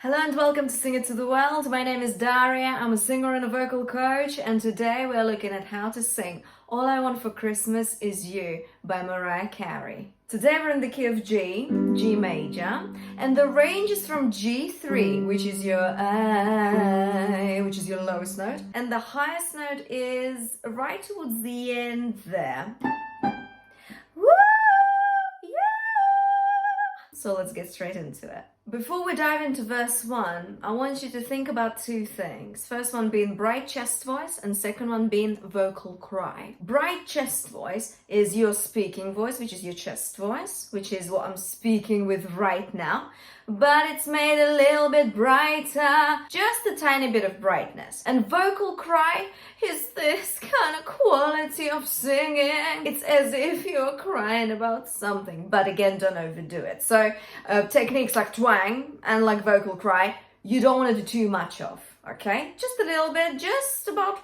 Hello and welcome to Sing It to the World. My name is Daria. I'm a singer and a vocal coach, and today we're looking at how to sing All I Want for Christmas Is You by Mariah Carey. Today we're in the key of G, G major, and the range is from G3, which is your lowest note, and the highest note is right towards the end there. Woo! So let's get straight into it. Before we dive into verse 1, I want you to think about two things. First one being bright chest voice and second one being vocal cry. Bright chest voice is your speaking voice, which is your chest voice, which is what I'm speaking with right now. But it's made a little bit brighter, just a tiny bit of brightness. And vocal cry is this kind of quality of singing. It's as if you're crying about something, but again, don't overdo it. So techniques like twang and like vocal cry, you don't want to do too much of, okay? Just a little bit, just about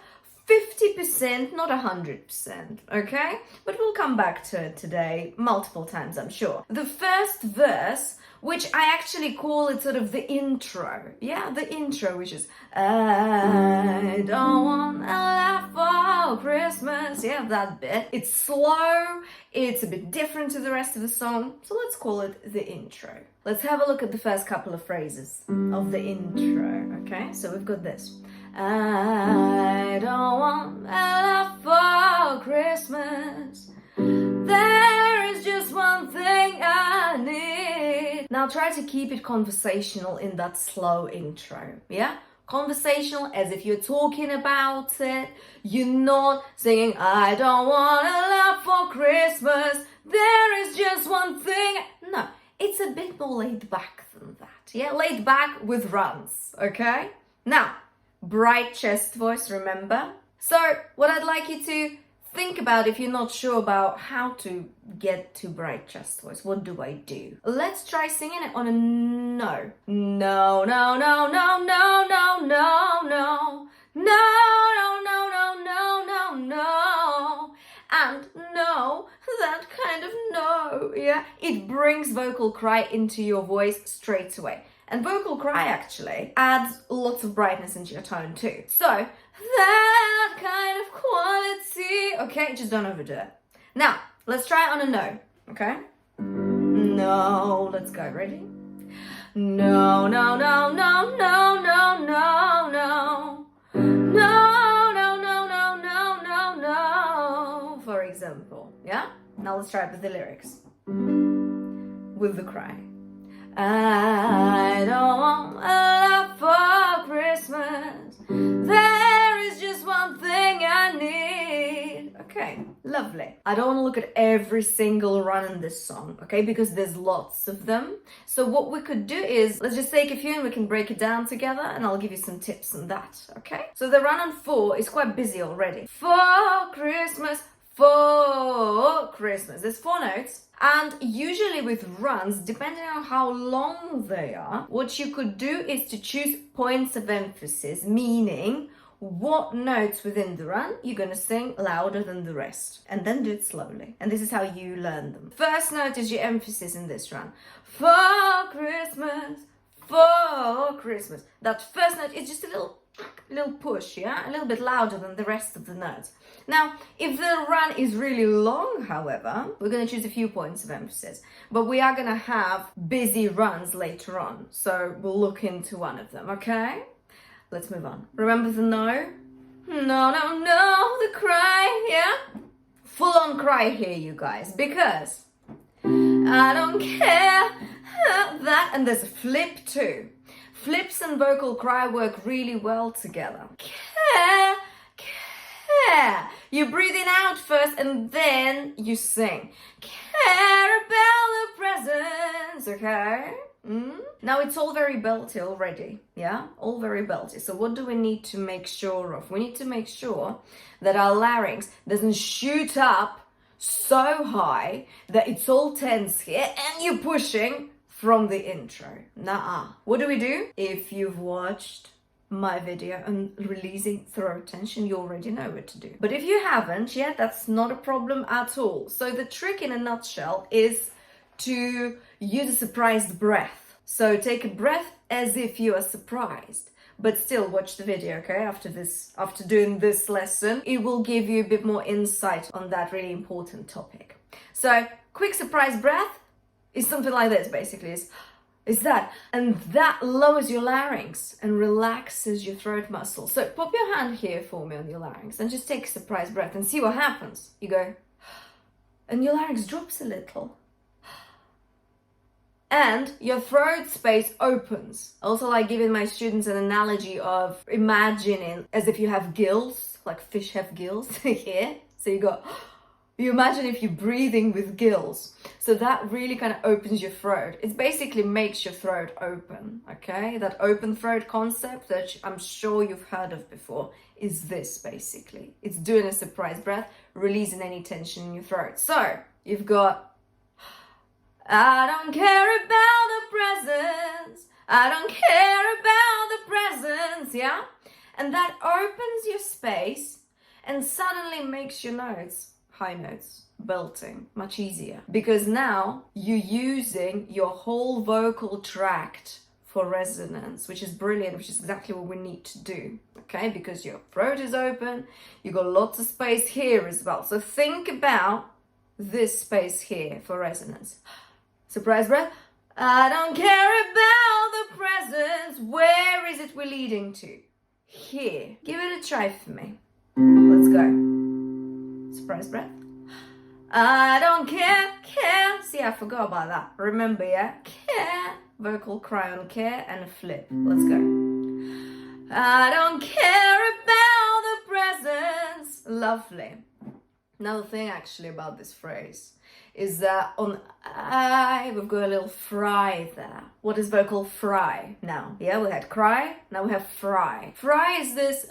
50%, not 100%, okay? But we'll come back to it today multiple times, I'm sure. The first verse, which I actually call it sort of the intro. Yeah, the intro, which is I don't want a lot for Christmas. Yeah, that bit. It's slow, it's a bit different to the rest of the song, so let's call it the intro. Let's have a look at the first couple of phrases of the intro, okay? So we've got this. I don't want a lot for Christmas. There is just one thing I need. Now try to keep it conversational in that slow intro, yeah? Conversational as if you're talking about it. You're not singing, I don't want a lot for Christmas. There is just one thing. No, it's a bit more laid back than that, yeah? Laid back with runs, okay? Now, bright chest voice, remember? So what I'd like you to think about if you're not sure about how to get to bright chest voice, what do I do? Let's try singing it on a no. No, no, no, no, no, no, no, no. No, no, no, no, no, no, no. And no, that kind of no, yeah? It brings vocal cry into your voice straight away. And vocal cry actually adds lots of brightness into your tone too. So, that kind of quality. Okay, just don't overdo it. Now, let's try it on a no, okay? No, let's go, ready? No, no, no, no, no, no, no, no. No, no, no, no, no, no, no. For example, yeah? Now let's try it with the lyrics. With the cry. I don't want a lot for Christmas. There is just one thing I need. Okay, lovely. I don't want to look at every single run in this song, okay, because there's lots of them. So what we could do is, let's just take a few and we can break it down together and I'll give you some tips on that, okay? So the run on 4 is quite busy already. For Christmas, for Christmas. There's 4 notes. And usually with runs, depending on how long they are, what you could do is to choose points of emphasis, meaning what notes within the run you're going to sing louder than the rest, and then do it slowly. And this is how you learn them. First note is your emphasis in this run. For Christmas, for Christmas. That first note is just a little push, yeah? A little bit louder than the rest of the notes. Now, if the run is really long, however, we're going to choose a few points of emphasis, but we are going to have busy runs later on, so we'll look into one of them, okay? Let's move on. Remember the no? No, no, no, the cry, yeah? Full on cry here, you guys, because I don't care that, and there's a flip too. Flips and vocal cry work really well together. Care, care. You're breathing out first and then you sing. Care about the presents, okay? Now it's all very belty already, yeah? All very belty. So what do we need to make sure of? We need to make sure that our larynx doesn't shoot up so high that it's all tense here and you're pushing from the intro. Nuh-uh. What do we do? If you've watched my video on releasing throat tension, you already know what to do. But if you haven't yet, that's not a problem at all. So the trick in a nutshell is to use a surprised breath. So take a breath as if you are surprised. But still watch the video, okay? After doing this lesson, it will give you a bit more insight on that really important topic. So quick surprise breath is something like this, basically. Is that, and that lowers your larynx and relaxes your throat muscles. So pop your hand here for me on your larynx and just take a surprise breath and see what happens. You go, and your larynx drops a little. And your throat space opens. Also like giving my students an analogy of imagining as if you have gills, like fish have gills here. So you imagine if you're breathing with gills. So that really kind of opens your throat. It basically makes your throat open, okay? That open throat concept that I'm sure you've heard of before is this basically. It's doing a surprise breath, releasing any tension in your throat. So you've got, I don't care about the presents. I don't care about the presents, yeah? And that opens your space and suddenly makes your notes, high notes, belting, much easier. Because now you're using your whole vocal tract for resonance, which is brilliant, which is exactly what we need to do, okay? Because your throat is open, you got lots of space here as well. So think about this space here for resonance. Surprise breath. I don't care about the presents. Where is it we're leading to? Here. Give it a try for me. Let's go. Surprise breath. I don't care. See, I forgot about that. Remember, yeah? Care. Vocal cry on care and a flip. Let's go. I don't care about the presents. Lovely. Another thing actually about this phrase is that on I, we've got a little fry there. What is vocal fry now? Yeah, we had cry, now we have fry. Fry is this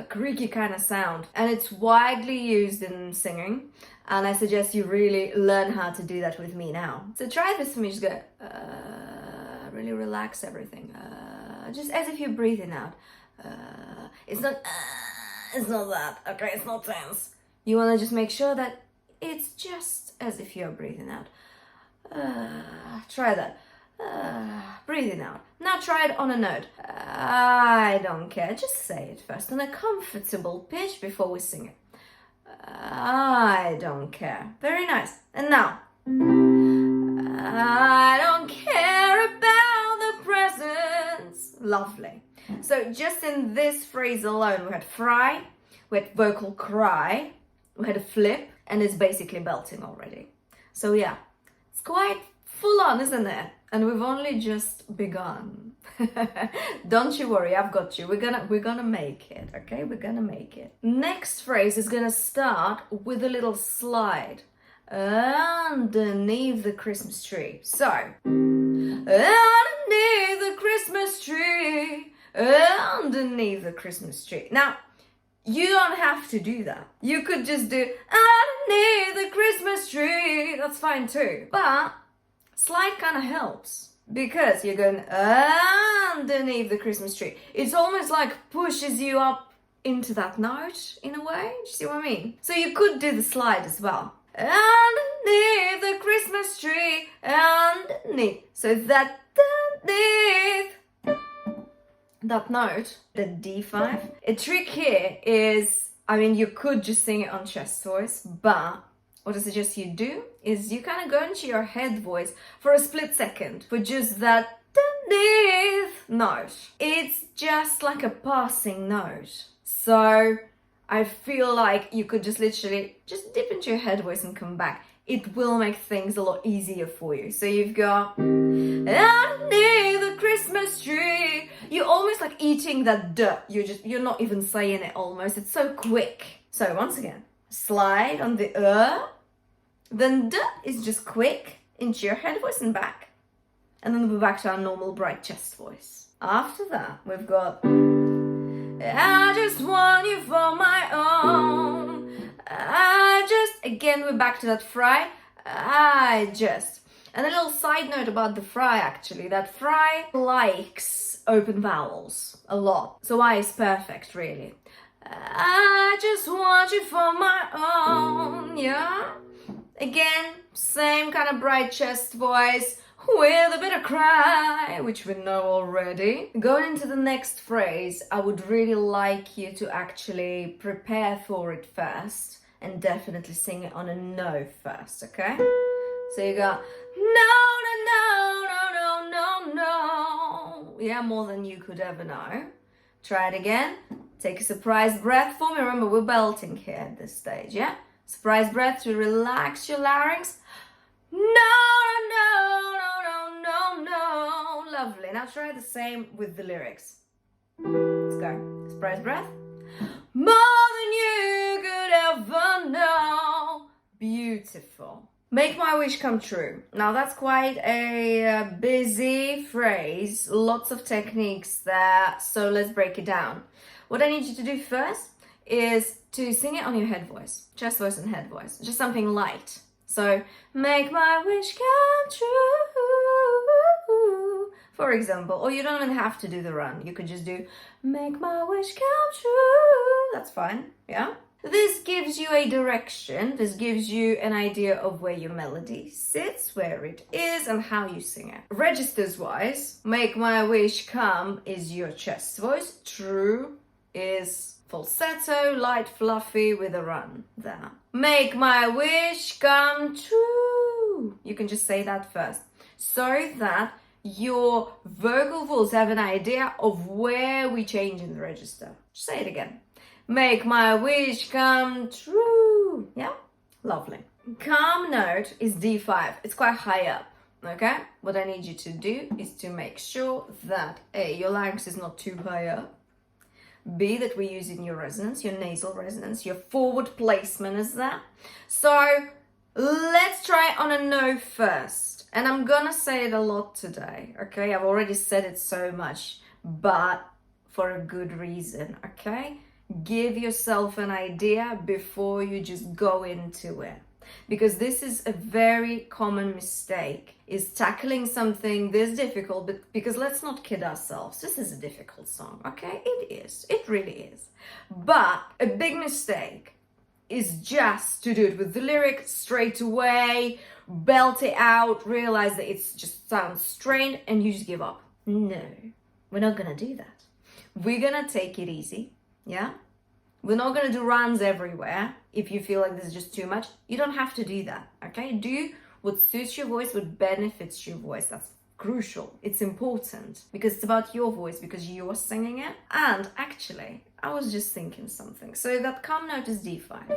creaky kind of sound, and it's widely used in singing, and I suggest you really learn how to do that with me now. So try this for me, just go, really relax everything, just as if you're breathing out. It's not that, okay, it's not tense. You want to just make sure that it's just as if you're breathing out. Try that. Breathing out. Now try it on a note. I don't care. Just say it first on a comfortable pitch before we sing it. I don't care. Very nice. And now. I don't care about the presents. Lovely. So just in this phrase alone, we had fry, we had vocal cry, we had a flip, and it's basically belting already. So yeah, it's quite full on, isn't it? And we've only just begun. Don't you worry, I've got you. We're gonna make it, okay? We're gonna make it. Next phrase is gonna start with a little slide underneath the Christmas tree. So, underneath the Christmas tree, underneath the Christmas tree. Now, you don't have to do that. You could just do underneath the Christmas tree. That's fine too. But slide kind of helps because you're going underneath the Christmas tree. It's almost like pushes you up into that note in a way. Do you see what I mean? So you could do the slide as well. Underneath the Christmas tree, underneath. So that underneath that note, the D5. A trick here is, I mean, you could just sing it on chest voice, but what I suggest you do is you kind of go into your head voice for a split second for just that note. It's just like a passing note. So I feel like you could just literally just dip into your head voice and come back. It will make things a lot easier for you. So you've got underneath the Christmas tree. You're almost like eating that duh. You're not even saying it almost. It's so quick. So once again, slide on the then duh is just quick into your head voice and back. And then we're back to our normal bright chest voice. After that, we've got I just want you for my own. Again, we're back to that fry. And a little side note about the fry, actually, that fry likes open vowels a lot. So I is perfect, really. I just want you for my own, yeah? Again, same kind of bright chest voice. with a bit of cry, which we know already. Going into the next phrase, I would really like you to actually prepare for it first and definitely sing it on a no first, okay? So you go, no, no, no, no, no, no, no. Yeah, more than you could ever know. Try it again. Take a surprise breath for me. Remember, we're belting here at this stage, yeah? Surprise breath to relax your larynx. No, no, no, no, no, no. Lovely. Now try the same with the lyrics. Let's go. Surprise breath. More than you could ever know. Beautiful. Make my wish come true. Now that's quite a busy phrase. Lots of techniques there. So let's break it down. What I need you to do first is to sing it on your head voice. Chest voice and head voice. Just something light. So, make my wish come true, for example. Or you don't even have to do the run. You could just do, make my wish come true. That's fine, yeah? This gives you a direction. This gives you an idea of where your melody sits, where it is, and how you sing it. Registers-wise, make my wish come is your chest voice. True is falsetto, light, fluffy with a run there. Make my wish come true. You can just say that first so that your vocal folds have an idea of where we change in the register. Just say it again. Make my wish come true. Yeah? Lovely. Calm note is D5. It's quite high up. Okay? What I need you to do is to make sure that A, your larynx is not too high up. B, that we're using your resonance, your nasal resonance, your forward placement is there. So let's try on a no first. And I'm gonna say it a lot today, okay? I've already said it so much, but for a good reason, okay? Give yourself an idea before you just go into it. Because this is a very common mistake, is tackling something this difficult, but because let's not kid ourselves, this is a difficult song, okay? It is, it really is. But a big mistake is just to do it with the lyric straight away, belt it out, realize that it just sounds strained, and you just give up. No, we're not gonna do that. We're gonna take it easy, yeah? We're not going to do runs everywhere. If you feel like this is just too much, you don't have to do that, okay? Do what suits your voice, what benefits your voice. That's crucial. It's important because it's about your voice, because you're singing it. And actually, I was just thinking something. So that calm note is D5.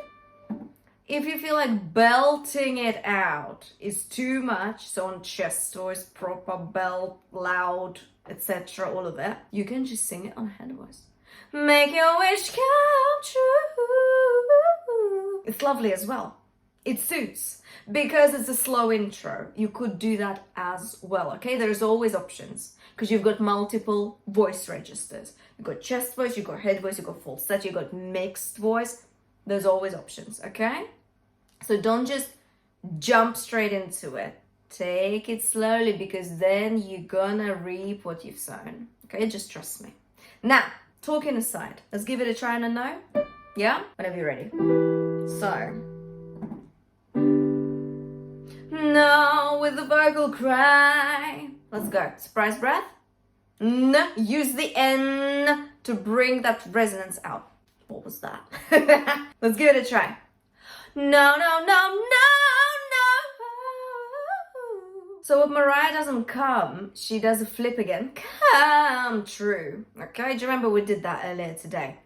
If you feel like belting it out is too much, so on chest voice, proper belt, loud, etc., all of that, you can just sing it on head voice. Make your wish come true. It's lovely as well. It suits because it's a slow intro. You could do that as well, okay? There's always options because you've got multiple voice registers. You've got chest voice, you've got head voice, you've got falsetto, you've got mixed voice. There's always options, okay? So don't just jump straight into it. Take it slowly because then you're gonna reap what you've sown, okay? Just trust me. Now, talking aside, let's give it a try on a no. Yeah? Whenever you're ready. So. No, with the vocal cry. Let's go. Surprise breath. N. Use the N to bring that resonance out. What was that? Let's give it a try. No, no, no, no, no. So what Mariah doesn't come, she does a flip again. Come true. Okay, do you remember we did that earlier today?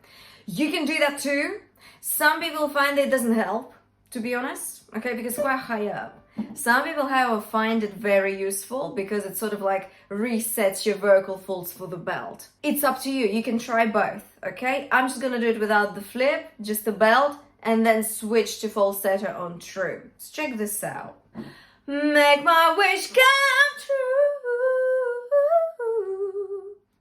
You can do that too. Some people find it doesn't help, to be honest. Okay, because it's quite high up. Some people, however, find it very useful because it sort of like resets your vocal folds for the belt. It's up to you. You can try both, okay? I'm just gonna do it without the flip, just the belt, and then switch to falsetto on true. Let's check this out. Make my wish come true.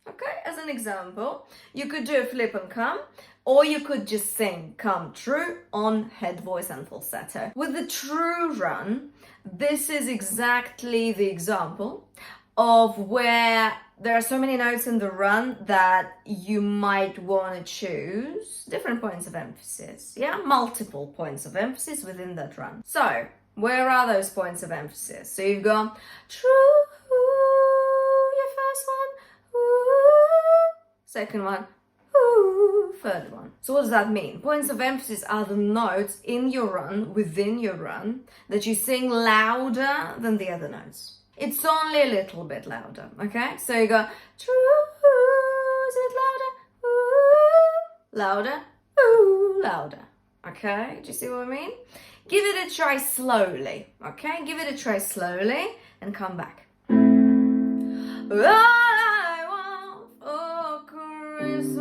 Okay, as an example, you could do a flip and come, or you could just sing come true on head voice and falsetto. With the true run, this is exactly the example of where there are so many notes in the run that you might want to choose different points of emphasis. Yeah, multiple points of emphasis within that run. So, where are those points of emphasis? So you've got true, second one, ooh, third one. So what does that mean? Points of emphasis are the notes in your run, within your run, that you sing louder than the other notes. It's only a little bit louder, okay? So you go, is it louder? Ooh, louder, ooh, louder. Okay, do you see what I mean? Give it a try slowly, okay? Give it a try slowly and come back. All I want for Christmas.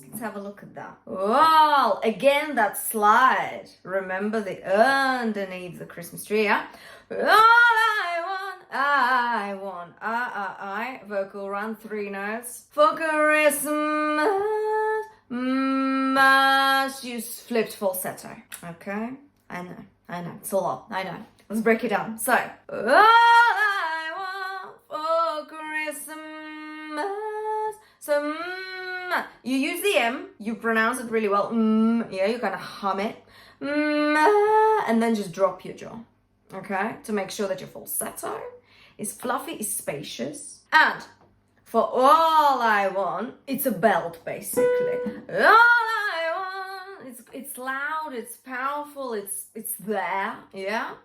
Let's have a look at that. Wow, again, that slide. Remember the underneath the Christmas tree, yeah? All I want, vocal run, 3 notes. For Christmas, you flipped falsetto. Okay, I know, it's a lot, I know. Let's break it down. So, all I want for Christmas. So, you use the M, you pronounce it really well. Yeah, you kind of hum it. And then just drop your jaw. Okay, to make sure that your falsetto is fluffy, is spacious. And for all I want, it's a belt basically. All I want, it's loud, it's powerful, it's there, yeah?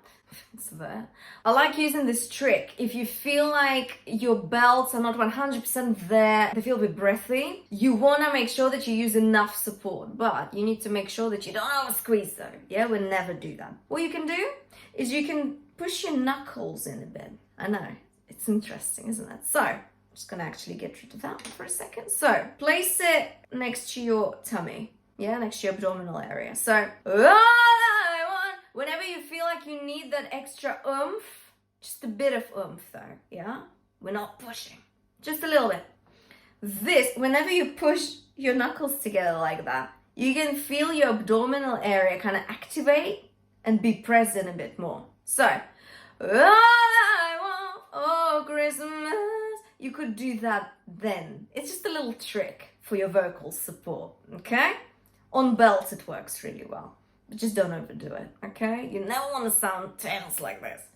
It's there. I like using this trick. If you feel like your belts are not 100% there, they feel a bit breathy, you want to make sure that you use enough support, but you need to make sure that you don't over squeeze though. Yeah, we'll never do that. What you can do is you can push your knuckles in a bit. I know, it's interesting, isn't it? So, I'm just gonna actually get rid of that for a second. So, place it next to your tummy. Yeah, next to your abdominal area. So, all I want, whenever you feel like you need that extra oomph, just a bit of oomph though, yeah? We're not pushing, just a little bit. This, whenever you push your knuckles together like that, you can feel your abdominal area kind of activate and be present a bit more. So, all I want for Christmas. You could do that then. It's just a little trick for your vocal support, okay? On belts it works really well, but just don't overdo it, okay? You never want to sound tense like this.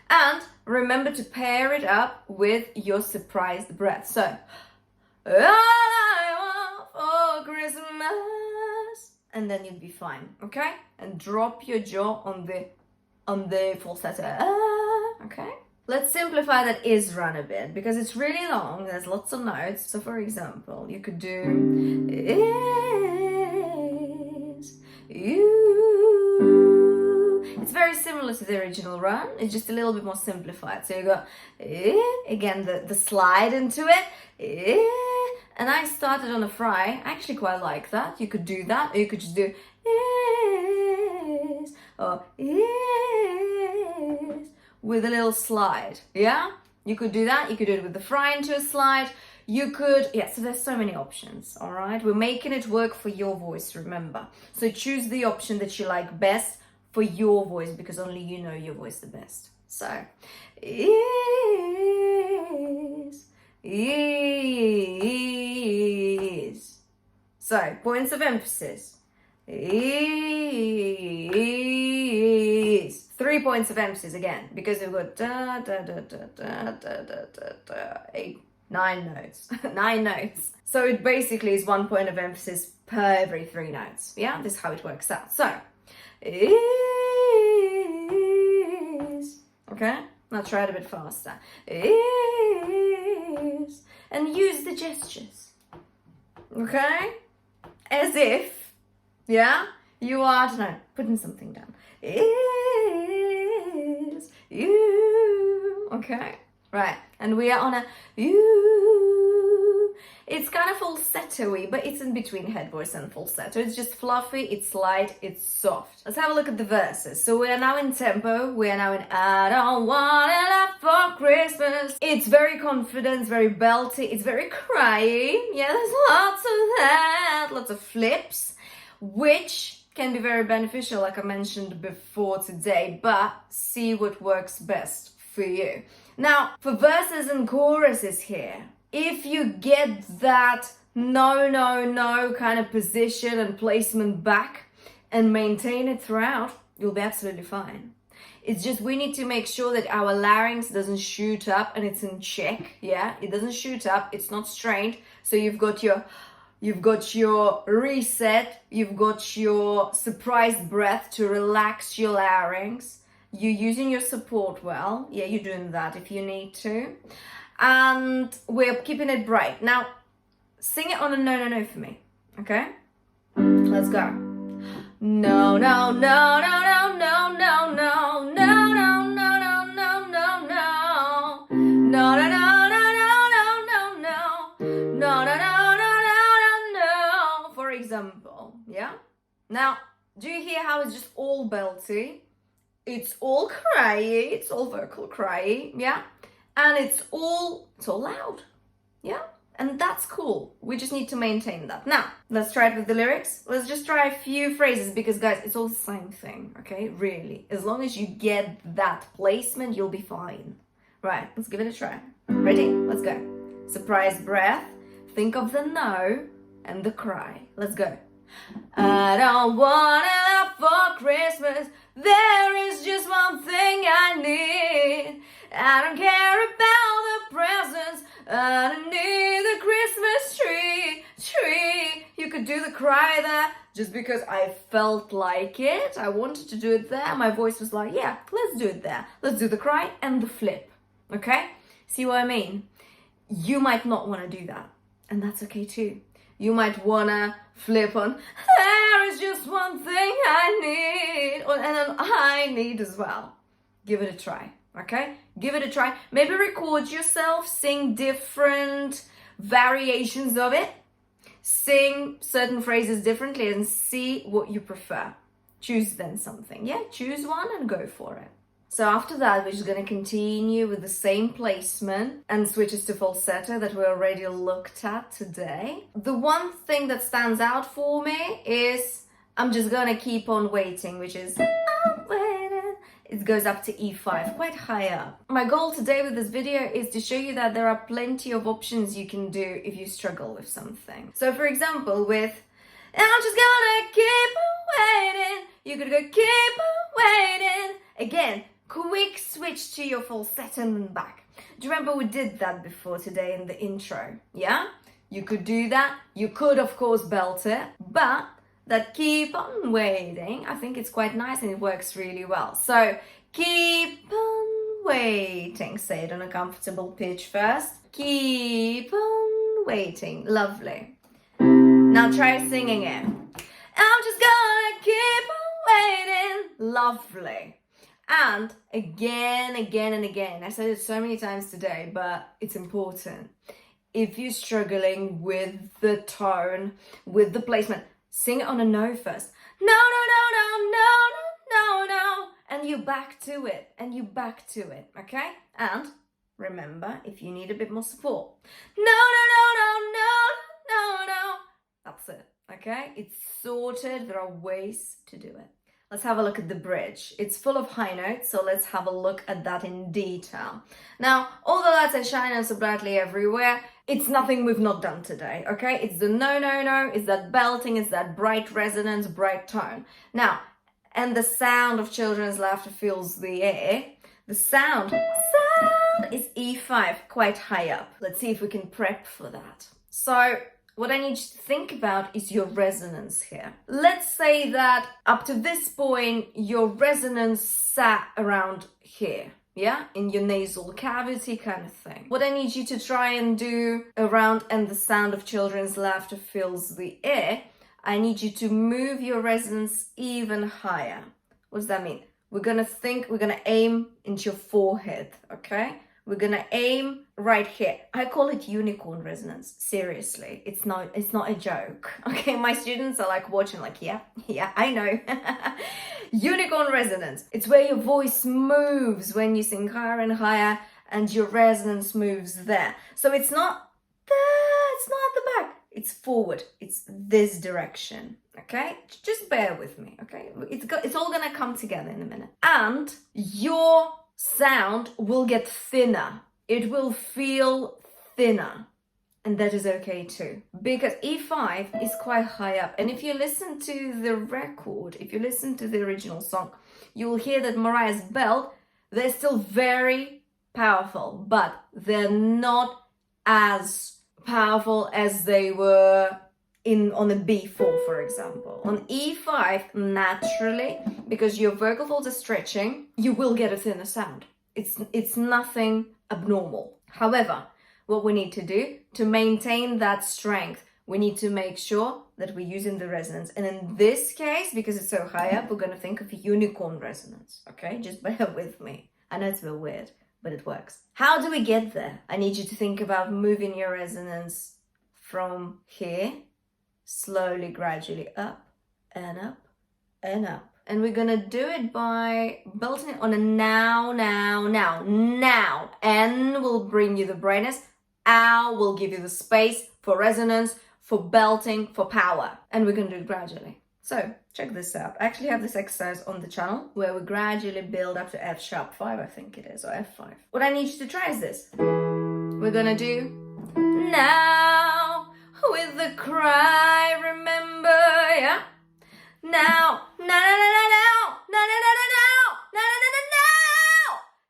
And remember to pair it up with your surprised breath. So, all I want for Christmas, and then you'll be fine, okay? And drop your jaw on the falsetto, okay? Let's simplify that is run a bit because it's really long. There's lots of notes. So for example, you could do is you. It's very similar to the original run. It's just a little bit more simplified. So you go again, the slide into it. And I started on a fry. I actually quite like that. You could do that, or you could just do is or is with a little slide, yeah? You could do that. You could do it with the fry into a slide. You could, yeah, so there's so many options, all right? We're making it work for your voice, remember. So choose the option that you like best for your voice because only you know your voice the best. So, is. So, points of emphasis. Is. 3 points of emphasis again, because we've got da da da da da da da da 9 notes. 9 notes. So it basically is 1 point of emphasis per every 3 notes. Yeah, this is how it works out. So is, okay, now try it a bit faster. Is, and use the gestures. Okay, as if, yeah, you are, I don't know, putting something down. Is you, okay, right, and we are on a you. It's kind of falsetto-y, but it's in between head voice and falsetto. It's just fluffy, it's light, it's soft. Let's have a look at the verses. So we are now in tempo. We are now in I don't want a lot for Christmas. It's very confident, it's very belty, it's very cryy. Yeah, there's lots of that, lots of flips, which can be very beneficial, like I mentioned before today, but see what works best for you. Now, for verses and choruses here, if you get that no kind of position and placement back and maintain it throughout, you'll be absolutely fine. It's just we need to make sure that our larynx doesn't shoot up and it's in check. Yeah, it doesn't shoot up. It's not strained. So you've got your reset. You've got your surprise breath to relax your larynx. You're using your support well. Yeah, you're doing that if you need to. And we're keeping it bright. Now, sing it on a no, no, no for me. Okay? Let's go. No, no, no, no, no, no, no, no, no, no, no, no, no, no, no. No, no, no, no, no, no, no, no. No, no, no, no, no, no. For example, yeah? Now, do you hear how it's just all belty? It's all cryy, it's all vocal cryy, yeah? And it's all loud, yeah? And that's cool. We just need to maintain that. Now, let's try it with the lyrics. Let's just try a few phrases because, guys, it's all the same thing, okay? Really. As long as you get that placement, you'll be fine. Right, let's give it a try. Ready? Let's go. Surprise breath. Think of the no and the cry. Let's go. I don't want a lot for Christmas. There is just one thing I need. I don't care about the presents underneath the Christmas tree. You could do the cry there just because I felt like it. I wanted to do it there. My voice was like, yeah, let's do it there. Let's do the cry and the flip. Okay? See what I mean? You might not want to do that. And that's okay too. You might want to flip on, there is just one thing I need. And then I need as well. Give it a try. Okay? Give it a try. Maybe record yourself, sing different variations of it. Sing certain phrases differently and see what you prefer. Choose then something. Yeah? Choose one and go for it. So after that, we're just going to continue with the same placement and switches to falsetto that we already looked at today. The one thing that stands out for me is I'm just going to keep on waiting, which is I'm waiting. It goes up to E5, quite high up. My goal today with this video is to show you that there are plenty of options you can do if you struggle with something. So for example, with I'm just gonna keep on waiting, you could go keep on waiting. Again, quick switch to your falsetto and then back. Do you remember we did that before today in the intro? Yeah? You could do that. You could, of course, belt it. But that keep on waiting, I think it's quite nice and it works really well. So, keep on waiting. Say it on a comfortable pitch first. Keep on waiting. Lovely. Now try singing it. I'm just gonna keep on waiting. Lovely. And again, and again, I said it so many times today, but it's important. If you're struggling with the tone, with the placement, sing it on a no first. No, no, no, no, no, no, no, no. And you back to it, okay? And remember, if you need a bit more support, no, no, no, no, no, no, no. That's it, okay? It's sorted. There are ways to do it. Let's have a look at the bridge. It's full of high notes, so let's have a look at that in detail. Now, although that's a shine so brightly everywhere, it's nothing we've not done today, okay? It's the no, no, no, it's that belting, it's that bright resonance, bright tone. Now, and the sound of children's laughter fills the air. The sound is E5, quite high up. Let's see if we can prep for that. So, what I need you to think about is your resonance here. Let's say that up to this point, your resonance sat around here, yeah? In your nasal cavity kind of thing. What I need you to try and do around and the sound of children's laughter fills the air, I need you to move your resonance even higher. What does that mean? We're gonna aim into your forehead, okay? We're gonna aim right here. I call it unicorn resonance. Seriously, it's not a joke. Okay, my students are like watching, like, yeah, I know. Unicorn resonance. It's where your voice moves when you sing higher and higher, and your resonance moves there. So it's not there. It's not at the back. It's forward. It's this direction. Okay, just bear with me. Okay, it's all gonna come together in a minute, and your sound will get thinner. It will feel thinner. And that is okay too, because E5 is quite high up. And if you listen to the record, if you listen to the original song, you will hear that Mariah's belt, they're still very powerful, but they're not as powerful as they were on a B4, for example. On E5, naturally, because your vocal folds are stretching, you will get a thinner sound. It's nothing abnormal. However, what we need to do to maintain that strength, we need to make sure that we're using the resonance. And in this case, because it's so high up, we're going to think of a unicorn resonance. Okay, just bear with me. I know it's a bit weird, but it works. How do we get there? I need you to think about moving your resonance from here, slowly, gradually up and up and up. And we're gonna do it by belting it on a now. N will bring you the brightness. Ow will give you the space for resonance, for belting, for power. And we're gonna do it gradually. So check this out. I actually have this exercise on the channel where we gradually build up to F sharp 5, I think it is, or F5. What I need you to try is this. We're gonna do now with the cry, remember, yeah? Now, now.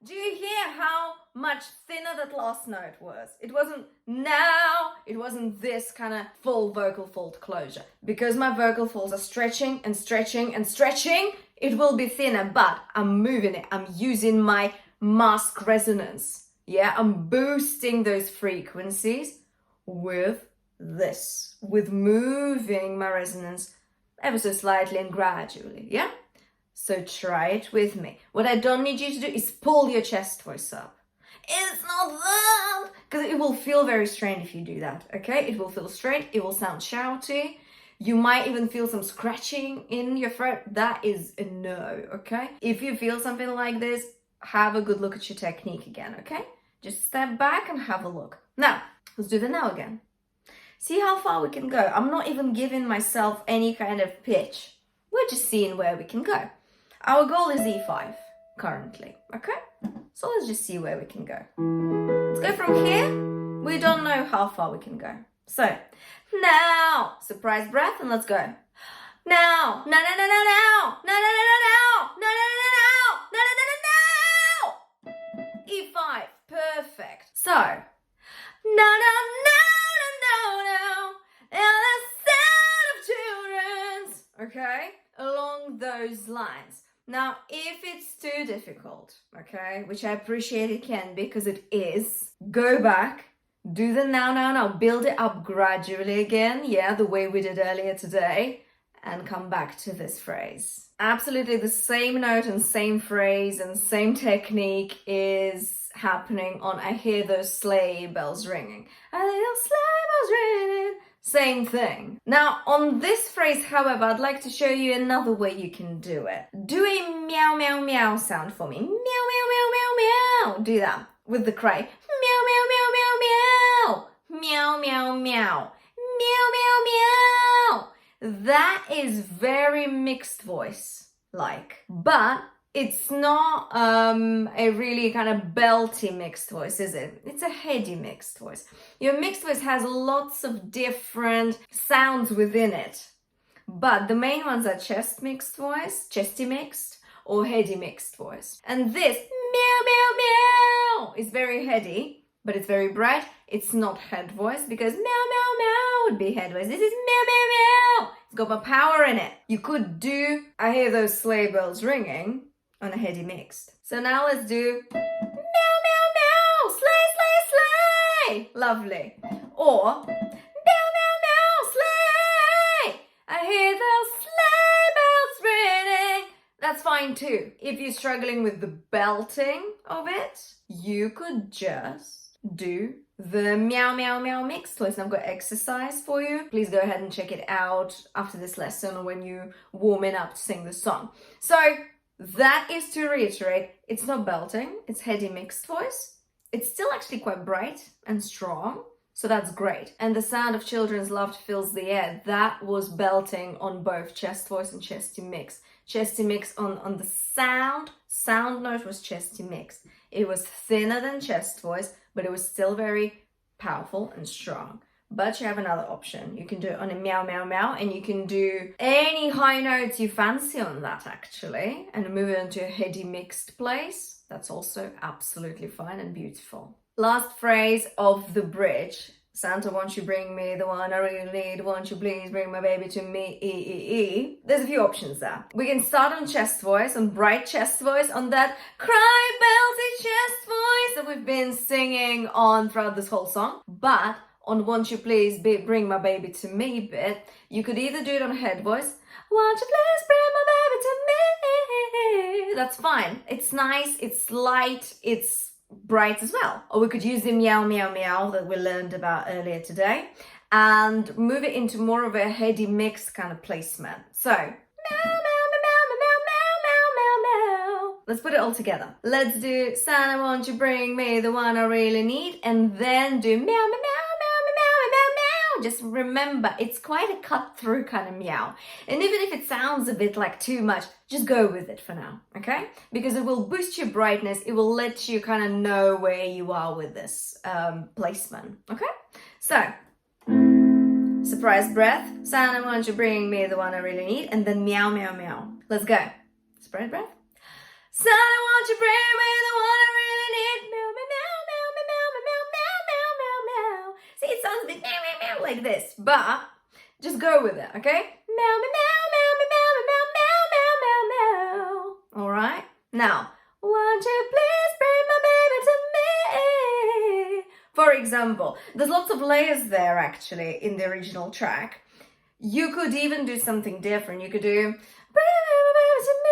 Do you hear how much thinner that last note was? It wasn't now, it wasn't this kind of full vocal fold closure. Because my vocal folds are stretching and stretching and stretching, it will be thinner, but I'm moving it. I'm using my mask resonance. Yeah, I'm boosting those frequencies with this, with moving my resonance ever so slightly and gradually, yeah? So try it with me. What I don't need you to do is pull your chest voice up. It's not that, because it will feel very strained if you do that, okay? It will feel strained, it will sound shouty. You might even feel some scratching in your throat. That is a no, okay? If you feel something like this, have a good look at your technique again, okay? Just step back and have a look. Now, let's do the now again. See how far we can go. I'm not even giving myself any kind of pitch. We're just seeing where we can go. Our goal is E5 currently, okay? So let's just see where we can go. Let's go from here. We don't know how far we can go. So now, surprise breath, and let's go. Now, E5, perfect. So, no, and the sound of children's, okay, along those lines. Now, if it's too difficult, okay, which I appreciate it can be, because it is, go back, do the now, build it up gradually again, yeah, the way we did earlier today, and come back to this phrase. Absolutely the same note and same phrase and same technique is happening on I hear those sleigh bells ringing. I hear those sleigh bells ringing. Same thing. Now, on this phrase, however, I'd like to show you another way you can do it. Do a meow, meow, meow sound for me. Meow, meow, meow, meow, meow. Do that with the cry. Meow, meow, meow, meow, meow. Meow, meow, meow. Meow, meow, meow. That is very mixed voice like, but it's not a really kind of belty mixed voice, is it? It's a heady mixed voice. Your mixed voice has lots of different sounds within it, but the main ones are chest mixed voice, chesty mixed, or heady mixed voice. And this meow, meow, meow is very heady, but it's very bright. It's not head voice, because meow, meow, meow would be head voice. This is meow, meow, meow. It's got more power in it. You could do I hear those sleigh bells ringing on a heady mixed. So now let's do meow, meow, meow, sleigh, sleigh, sleigh. Lovely. Or meow, meow, meow, sleigh. I hear those sleigh bells ringing. That's fine too. If you're struggling with the belting of it, you could just do the meow, meow, meow mixed voice. And I've got exercise for you. Please go ahead and check it out after this lesson or when you warming up to sing the song. So that is to reiterate, it's not belting, it's heady mixed voice. It's still actually quite bright and strong, so that's great. And the sound of children's laughter fills the air. That was belting on both chest voice and chesty mix. Chesty mix on the sound note was chesty mix. It was thinner than chest voice, but it was still very powerful and strong. But you have another option. You can do it on a meow, meow, meow, and you can do any high notes you fancy on that, actually, and move it into a heady mixed place. That's also absolutely fine and beautiful. Last phrase of the bridge. Santa, won't you bring me the one I really need? Won't you please bring my baby to me? There's a few options there. We can start on chest voice, on bright chest voice, on that cry belty chest voice that we've been singing on throughout this whole song. But on won't you please bring my baby to me bit, you could either do it on head voice. Won't you please bring my baby to me? That's fine. It's nice, it's light, it's bright as well. Or we could use the meow meow meow that we learned about earlier today and move it into more of a heady mixed kind of placement. So meow meow meow meow meow meow meow meow. Let's put it all together. Let's do Santa, won't you bring me the one I really need, and then do meow meow meow meow meow meow meow. Just remember, it's quite a cut through kind of meow, and even if it sounds a bit like too much, just go with it for now, okay? Because it will boost your brightness. It will let you kind of know where you are with this placement, okay? So, surprise breath. Santa, won't you bring me the one I really need? And then meow, meow, meow. Let's go. Surprise breath. Santa, won't you bring me the one I really need? Meow, meow, meow, meow, meow, meow, meow, meow, meow. See, it sounds a bit meow, meow, meow like this, but just go with it, okay? Meow, meow, meow, meow, meow, meow, meow, meow, meow, meow. All right. Now, won't you please bring my baby to me? For example, there's lots of layers there actually in the original track. You could even do something different. You could do bring my baby to me.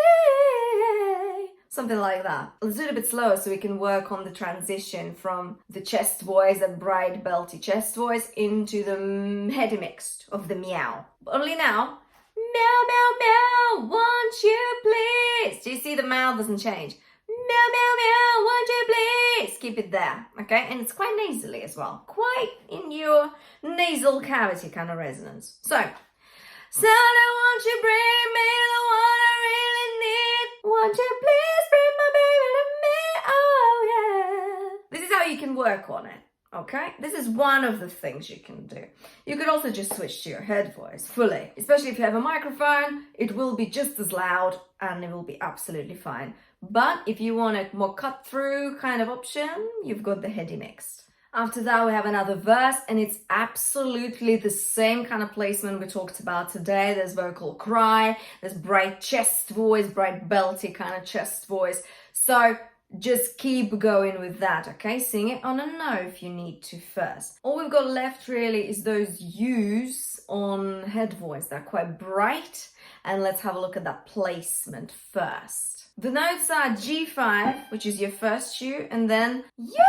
Something like that. Let's do it a bit slower so we can work on the transition from the chest voice, that bright belty chest voice, into the heady mixed of the meow. But only now. Meow, meow, meow, won't you please? Do you see the mouth doesn't change? Meow, meow, meow, won't you please? Keep it there, okay? And it's quite nasally as well. Quite in your nasal cavity kind of resonance. So, Santa, won't you bring me the one I really need? Won't you please bring my baby to me? Oh, yeah. This is how you can work on it. Okay, this is one of the things you can do. You could also just switch to your head voice fully, especially if you have a microphone. It will be just as loud and it will be absolutely fine. But if you want a more cut through kind of option, you've got the heady mixed. After that, we have another verse, and it's absolutely the same kind of placement we talked about today. There's vocal cry, there's bright chest voice, bright belty kind of chest voice. So just keep going with that, okay? Sing it on a no if you need to first. All we've got left really is those U's on head voice. They're quite bright. And let's have a look at that placement first. The notes are G5, which is your first U, and then U,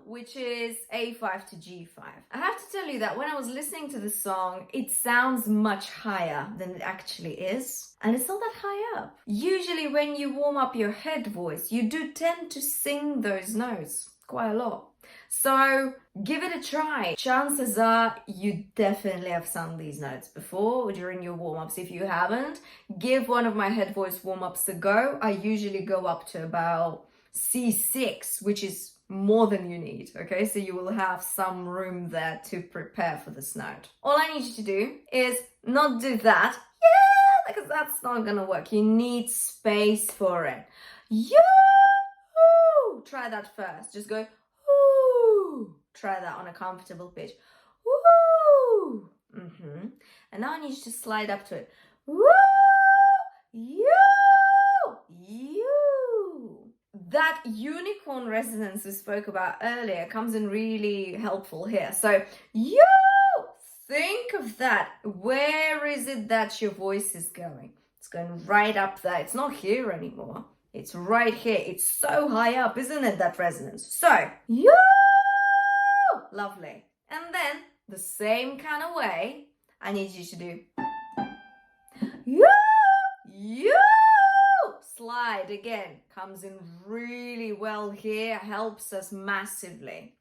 which is A5 to G5. I have to tell you that when I was listening to the song, it sounds much higher than it actually is. And it's not that high up. Usually when you warm up your head voice, you do tend to sing those notes quite a lot. So give it a try. Chances are you definitely have sung these notes before during your warm-ups. If you haven't, give one of my head voice warm-ups a go. I usually go up to about C6, which is more than you need, okay? So you will have some room there to prepare for this note. All I need you to do is not do that, because that's not gonna work. You need space for it. Yoo! Try that first. Just go, ooh. Try that on a comfortable pitch. Woo! And now I need you to slide up to it. Woo! You! You! That unicorn resonance we spoke about earlier comes in really helpful here. So, you! Think of that. Where is it that your voice is going? It's going right up there. It's not here anymore. It's right here. It's so high up, isn't it, that resonance? So, you! Lovely. And then, the same kind of way, I need you to do you! You! Slide again. Comes in really well here. Helps us massively.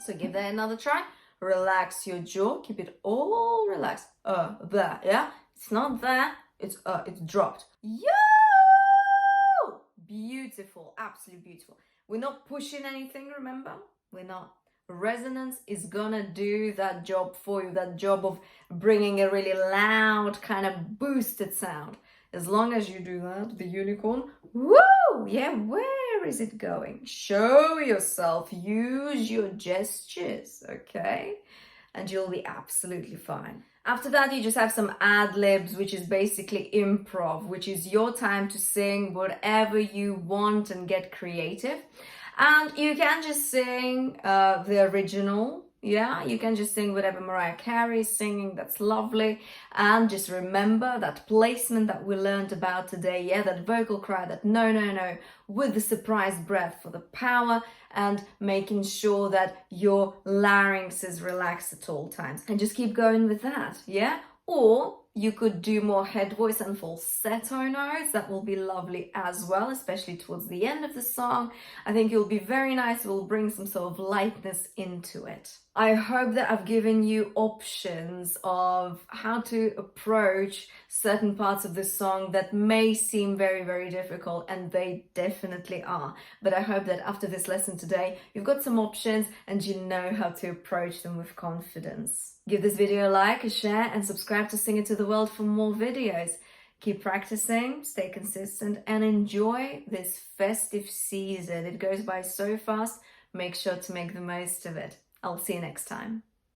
So give that another try. Relax your jaw. Keep it all relaxed. There, yeah? It's not there. It's dropped. Yo! Beautiful. Absolutely beautiful. We're not pushing anything, remember? We're not resonance is gonna do that job for you, that job of bringing a really loud kind of boosted sound. As long as you do that, the unicorn, woo, yeah, where is it going? Show yourself, use your gestures, okay? And you'll be absolutely fine. After that, you just have some ad libs, which is basically improv, which is your time to sing whatever you want and get creative. And you can just sing the original. Yeah, you can just sing whatever Mariah Carey is singing. That's lovely. And just remember that placement that we learned about today. Yeah, that vocal cry, that no, no, no, with the surprise breath for the power and making sure that your larynx is relaxed at all times. And just keep going with that. Yeah. Or you could do more head voice and falsetto notes. That will be lovely as well, especially towards the end of the song. I think it will be very nice. It will bring some sort of lightness into it. I hope that I've given you options of how to approach certain parts of the song that may seem very, very difficult, and they definitely are. But I hope that after this lesson today, you've got some options and you know how to approach them with confidence. Give this video a like, a share, and subscribe to Sing It to the World for more videos. Keep practicing, stay consistent, and enjoy this festive season. It goes by so fast. Make sure to make the most of it. I'll see you next time.